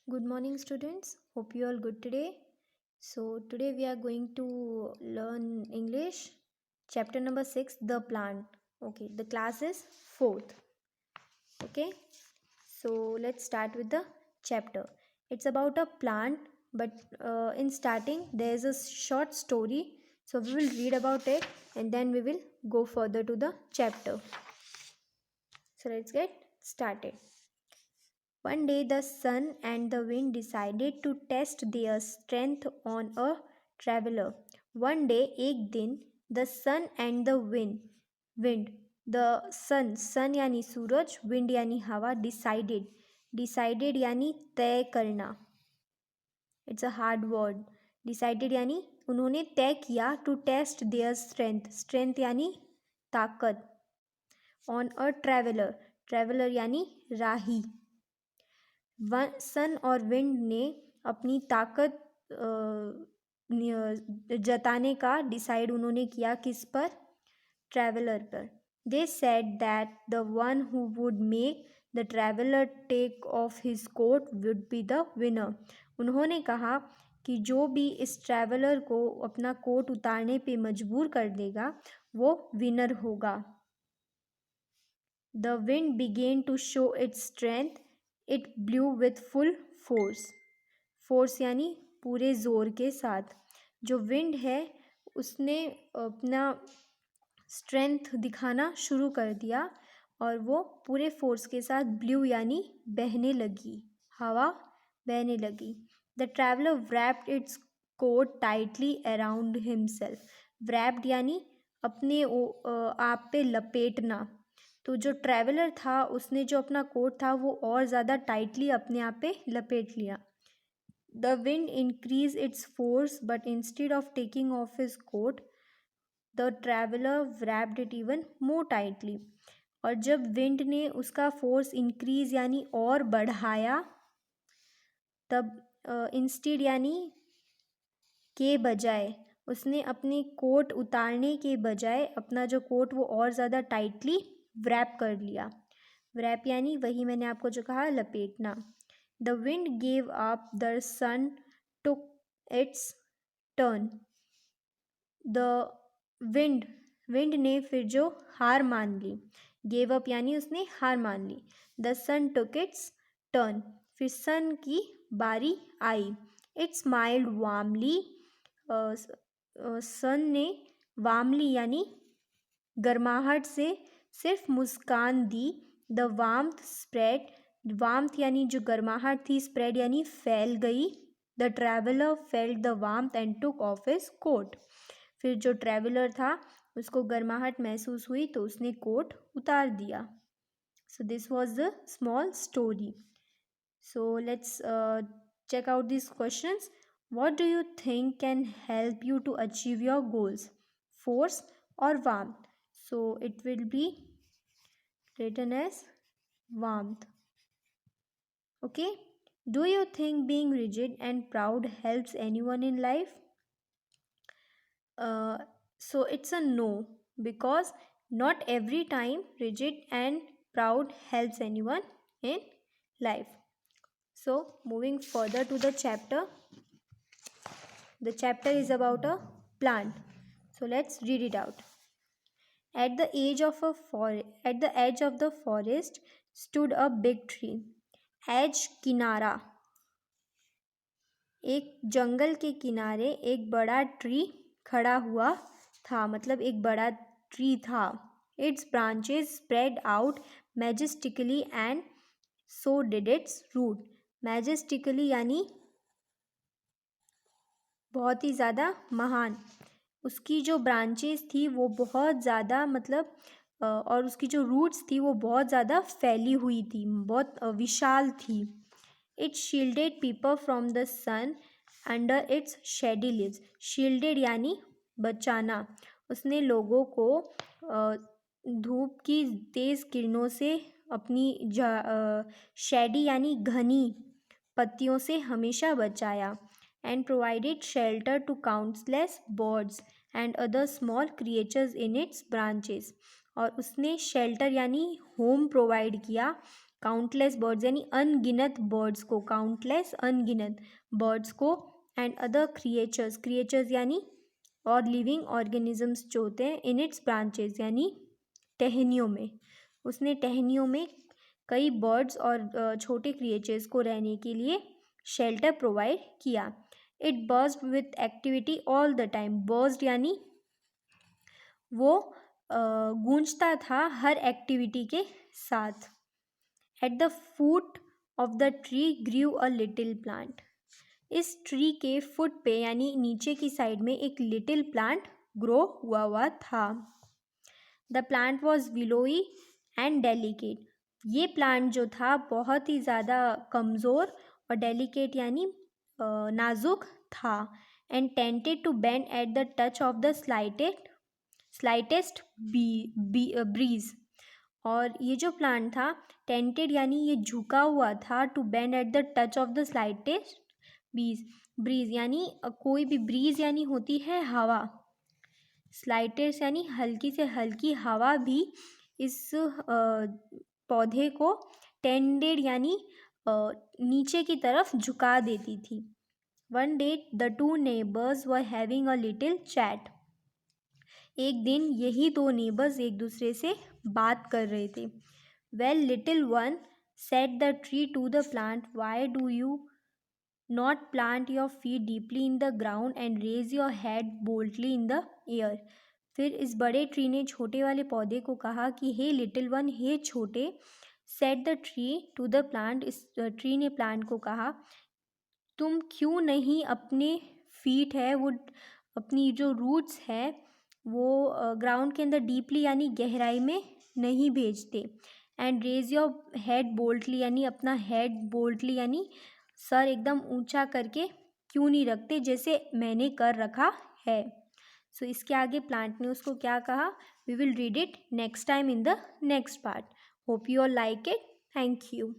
Good morning, students. Hope you all good today. So today we are going to learn English, chapter number 6, the plant. Okay, the class is fourth. Okay, so let's start with the chapter. It's about a plant, but in starting there is a short story. So we will read about it and then we will go further to the chapter. So let's get started. One day, the sun and the wind decided to test their strength on a traveler. One day, एक दिन, the sun and the wind, the sun यानी सूरज, wind यानी हवा, decided यानी तय करना. It's a hard word. Decided यानी उन्होंने तय किया to test their strength यानी ताकत. On a traveler यानी राही. सन और विंड ने अपनी ताकत जताने का डिसाइड उन्होंने किया किस पर? ट्रैवलर पर. They said that the one who would make the traveller take off his coat would be the winner. उन्होंने कहा कि जो भी इस ट्रैवलर को अपना कोट उतारने पे मजबूर कर देगा वो विनर होगा. The wind began to show its strength. It blew with full force यानी पूरे ज़ोर के साथ. जो विंड है उसने अपना स्ट्रेंथ दिखाना शुरू कर दिया और वो पूरे फोर्स के साथ ब्लू यानी बहने लगी, हवा बहने लगी. The traveller wrapped its coat tightly around himself. wrapped यानी अपने आप पे लपेटना. तो जो ट्रैवलर था उसने जो अपना कोट था वो और ज़्यादा टाइटली अपने आप पे लपेट लिया. The wind increase its force but instead of taking off his coat the traveller wrapped it even more tightly. और जब विंड ने उसका फोर्स इंक्रीज यानी और बढ़ाया तब इंस्टेड यानी के बजाय उसने अपने कोट उतारने के बजाय अपना जो कोट वो और ज़्यादा टाइटली wrap कर लिया. wrap यानी वही मैंने आपको जो कहा लपेटना. The wind gave up the sun took its turn. The wind ने फिर जो हार मान ली. गेव अप यानी उसने हार मान ली. The sun took its turn. फिर सन की बारी आई. It smiled warmly. सन ने वार्मली यानी गर्माहट से सिर्फ मुस्कान दी. The warmth spread. वार्मथ यानी जो गर्माहट थी, स्प्रेड यानी फैल गई. The traveller felt the warmth and took off his coat. फिर जो ट्रैवलर था उसको गर्माहट महसूस हुई तो उसने कोट उतार दिया. So this was the small story. So let's check out these questions. What do you think can help you to achieve your goals? Force or warmth? So it will be written as warmth. Okay. Do you think being rigid and proud helps anyone in life? So it's a no, because not every time rigid and proud helps anyone in life. So moving further to the chapter. The chapter is about a plant. So let's read it out. At the edge of the forest stood a big tree. Edge किनारा. एक जंगल के किनारे एक बड़ा tree खड़ा हुआ था, मतलब एक बड़ा ट्री था. Its branches spread out majestically and so did its root. Majestically यानी बहुत ही ज़्यादा महान. उसकी जो ब्रांचेस थी वो बहुत ज़्यादा मतलब और उसकी जो रूट्स थी वो बहुत ज़्यादा फैली हुई थी, बहुत विशाल थी. It shielded people from the sun under its shady leaves. Shielded यानी बचाना. उसने लोगों को धूप की तेज़ किरणों से अपनी शेडी यानी घनी पत्तियों से हमेशा बचाया. And provided shelter to countless birds and other small creatures in its branches. और उसने शेल्टर यानी होम प्रोवाइड किया काउंटलेस बर्ड्स यानी अनगिनत बर्ड्स को, काउंटलेस अनगिनत बर्ड्स को, एंड अदर क्रिएचर्स यानी और लिविंग ऑर्गेनिजम्स जो होते हैं, इन इट्स ब्रांचेस यानी टहनियों में, उसने टहनियों में कई बर्ड्स और छोटे क्रिएचर्स को रहने के लिए शेल्टर प्रोवाइड किया. It burst with activity all the time. Burst यानी वो गूंजता था हर एक्टिविटी के साथ. At the foot of the tree grew a little plant. इस ट्री के फुट पे यानी नीचे की साइड में एक लिटिल प्लांट ग्रो हुआ था. The plant was willowy and delicate. ये प्लांट जो था बहुत ही ज़्यादा कमज़ोर और डेलिकेट यानी नाजुक था. And tended to bend at the touch of the slightest breeze. और ये जो प्लांट था टेंटेड यानी ये झुका हुआ था, to bend at the touch of the slightest breeze यानी कोई भी ब्रीज यानी होती है हवा, स्लाइटेस्ट यानी हल्की से हल्की हवा भी इस पौधे को टेंडेड यानी नीचे की तरफ झुका देती थी. One day the two neighbours were having a little chat. एक दिन यही दो नेबर्स एक दूसरे से बात कर रहे थे. Well little one, said the tree to the plant, why do you not plant your feet deeply in the ground and raise your head boldly in the air. फिर इस बड़े ट्री ने छोटे वाले पौधे को कहा कि हे लिटिल वन, हे छोटे. Said the tree to the plant, इस ट्री ने प्लांट को कहा, तुम क्यों नहीं अपने फीट है वो अपनी जो रूट्स है वो ग्राउंड के अंदर डीपली यानी गहराई में नहीं भेजते. And raise your head boldly यानी अपना हेड बोल्डली यानी सर एकदम ऊंचा करके क्यों नहीं रखते जैसे मैंने कर रखा है. सो इसके आगे प्लांट ने उसको क्या कहा, we will read it next time in the next part. Hope you all like it. Thank you.